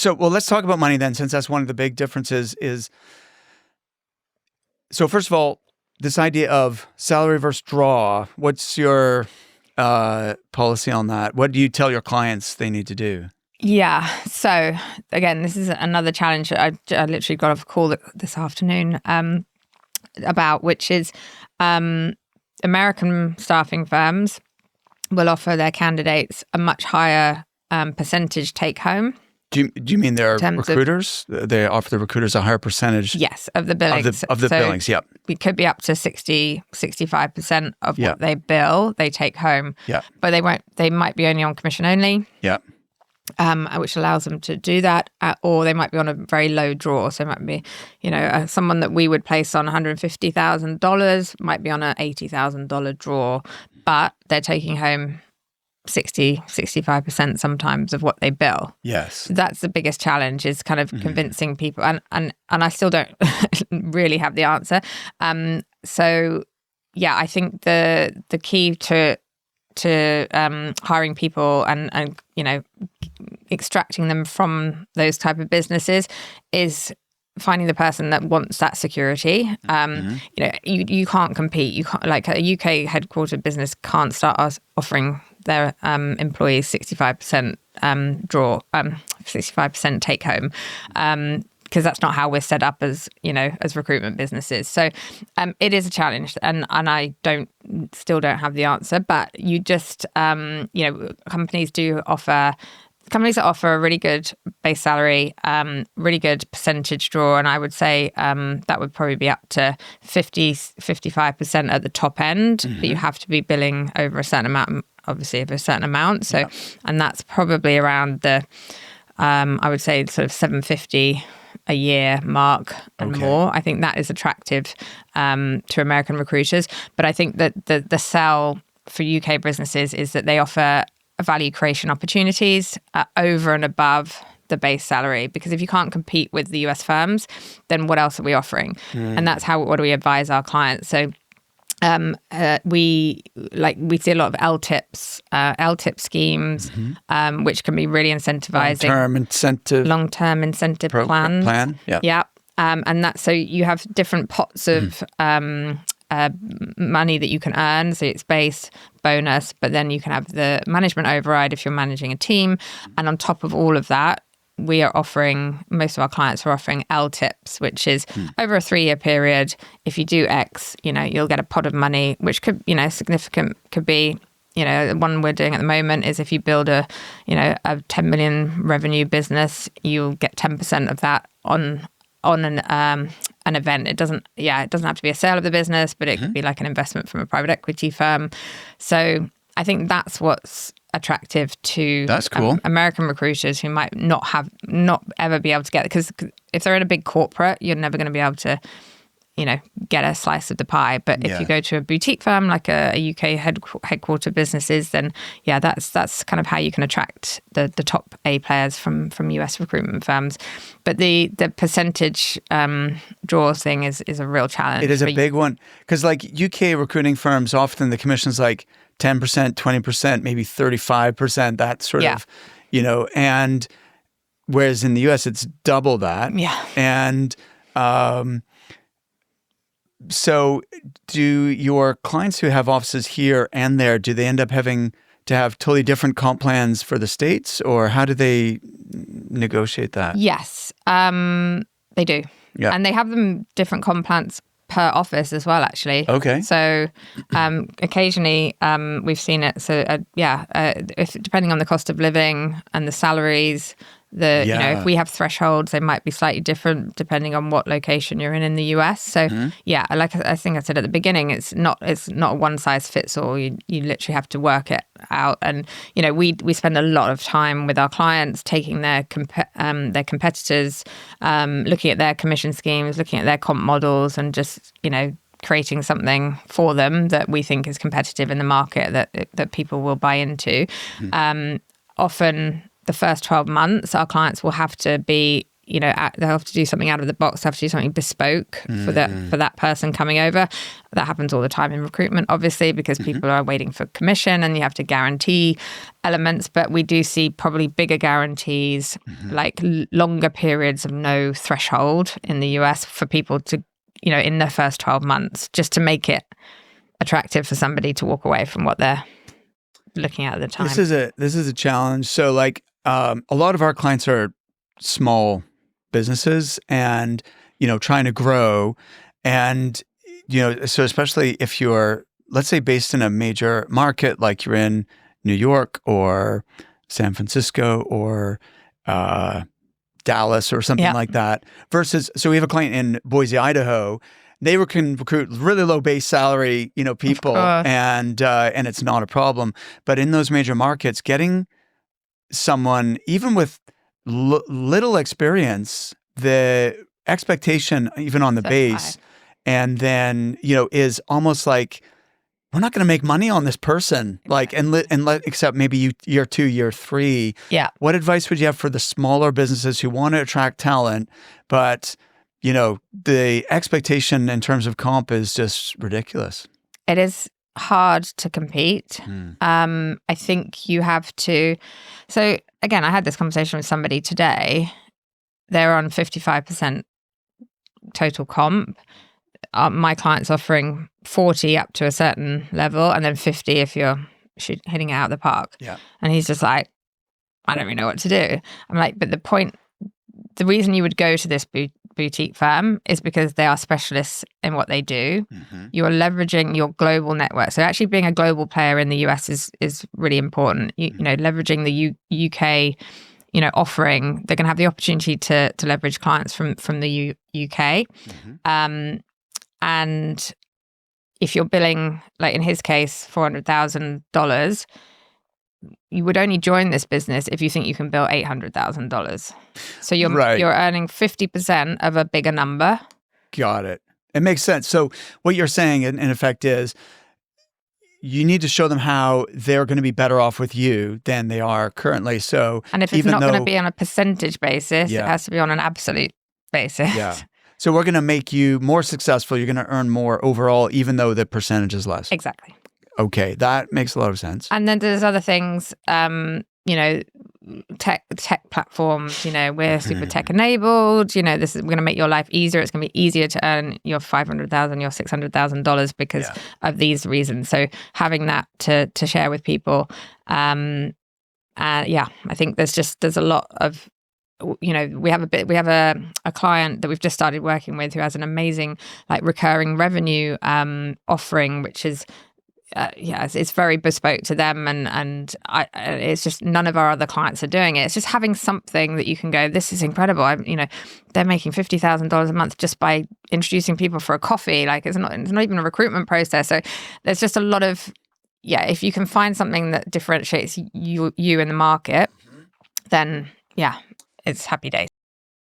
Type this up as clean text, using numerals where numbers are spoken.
well, let's talk about money then, since that's one of the big differences is, so first of all, this idea of salary versus draw, what's your policy on that? What do you tell your clients they need to do? Yeah. So again, this is another challenge that I literally got off a call this afternoon about, which is American staffing firms will offer their candidates a much higher percentage take home. Do you mean they're recruiters? They offer the recruiters a higher percentage? Yes, of the billings. Of the billings, yep. We could be up to 65% of what they bill, they take home. Yeah. But they might be only on commission only. Yeah. Which allows them to do that, or they might be on a very low draw. So it might be, someone that we would place on $150,000 might be on an $80,000 draw, but they're taking home 65% sometimes of what they bill. Yes. So that's the biggest challenge, is kind of convincing people. And I still don't really have the answer. So yeah, I think the key to hiring people and extracting them from those type of businesses is finding the person that wants that security. You can't compete. You can't, like a UK headquartered business can't start offering their employees 65% draw, 65% take home, because that's not how we're set up as recruitment businesses. So it is a challenge, and I still don't have the answer. But you just companies that offer a really good base salary, really good percentage draw, and I would say that would probably be up to 55% at the top end, but you have to be billing over a certain amount, obviously, of a certain amount. So, and that's probably around the, I would say, sort of $750 a year mark and more. I think that is attractive to American recruiters. But I think that the sell for UK businesses is that they offer value creation opportunities over and above the base salary, because if you can't compete with the US firms, then what else are we offering? And that's what do we advise our clients. So we see a lot of LTIP schemes, which can be really incentivizing. Long-term incentive plan. Yeah. And that's, so you have different pots of money that you can earn. So it's base, bonus, but then you can have the management override if you're managing a team. And on top of all of that, most of our clients are offering LTIPs, which is over a 3-year period. If you do X, you'll get a pot of money, which could, significant, could be, the one we're doing at the moment is if you build a 10 million revenue business, you'll get 10% of that on an event. It doesn't have to be a sale of the business, but it could be like an investment from a private equity firm. So I think that's what's attractive to American recruiters who might not ever be able to get it, because if they're in a big corporate, you're never going to be able to get a slice of the pie. But if you go to a boutique firm like a UK headquarter businesses, then that's kind of how you can attract the top A players from US recruitment firms. But the percentage draw thing is a real challenge. It is a big one, because like UK recruiting firms, often the commission's like 10%, 20%, maybe 35%, that sort of, and whereas in the US it's double that. Yeah. And so do your clients who have offices here and there, do they end up having to have totally different comp plans for the States, or how do they negotiate that? Yes, they do. Yeah. And they have them different comp plans per office as well, actually. Okay. So occasionally we've seen it. So depending on the cost of living and the salaries, if we have thresholds, they might be slightly different depending on what location you're in the US. So like I think I said at the beginning, it's not a one size fits all. You literally have to work it out. And we spend a lot of time with our clients taking their competitors, looking at their commission schemes, looking at their comp models, and just creating something for them that we think is competitive in the market that people will buy into. Often the first 12 months, our clients will have to be they have to do something out of the box, they have to do something bespoke for that person coming over. That happens all the time in recruitment, obviously, because people are waiting for commission and you have to guarantee elements. But we do see probably bigger guarantees, like longer periods of no threshold in the US for people to, in their first 12 months, just to make it attractive for somebody to walk away from what they're looking at the time. This is a challenge. So a lot of our clients are small businesses and, trying to grow. And, so especially if you're, let's say, based in a major market, like you're in New York or San Francisco or Dallas or something like that, versus, so we have a client in Boise, Idaho. They can recruit really low base salary, people, and it's not a problem. But in those major markets, getting someone, even with little experience, the expectation, even on the base, and then, is almost like, we're not going to make money on this person. Except maybe year 2, year 3. Yeah. What advice would you have for the smaller businesses who want to attract talent, but, the expectation in terms of comp is just ridiculous? It is hard to compete. I think you have to. So again, I had this conversation with somebody today. They're on 55% total comp. My client's offering 40 up to a certain level, and then 50 if you're hitting it out of the park. Yeah. And he's just like, I don't really know what to do. I'm like, but the reason you would go to this boutique firm is because they are specialists in what they do. You are leveraging your global network. So actually being a global player in the US is really important. Leveraging the UK, offering, they're going to have the opportunity to leverage clients from the UK. And if you're billing, like in his case, $400,000, you would only join this business if you think you can bill $800,000. So you're earning 50% of a bigger number. Got it. It makes sense. So what you're saying in effect is you need to show them how they're going to be better off with you than they are currently. So, and if it's not going to be on a percentage basis, it has to be on an absolute basis. Yeah. So we're going to make you more successful. You're going to earn more overall, even though the percentage is less. Exactly. Okay, that makes a lot of sense. And then there's other things, tech platforms, we're super tech enabled, we're going to make your life easier. It's going to be easier to earn your $500,000, your $600,000 because of these reasons. So having that to share with people. I think there's a lot of, we have a client that we've just started working with who has an amazing recurring revenue offering, which is it's very bespoke to them, and it's just none of our other clients are doing it. It's just having something that you can go, this is incredible. They're making $50,000 a month just by introducing people for a coffee. It's not even a recruitment process. So there's just a lot of if you can find something that differentiates you in the market, then it's happy days.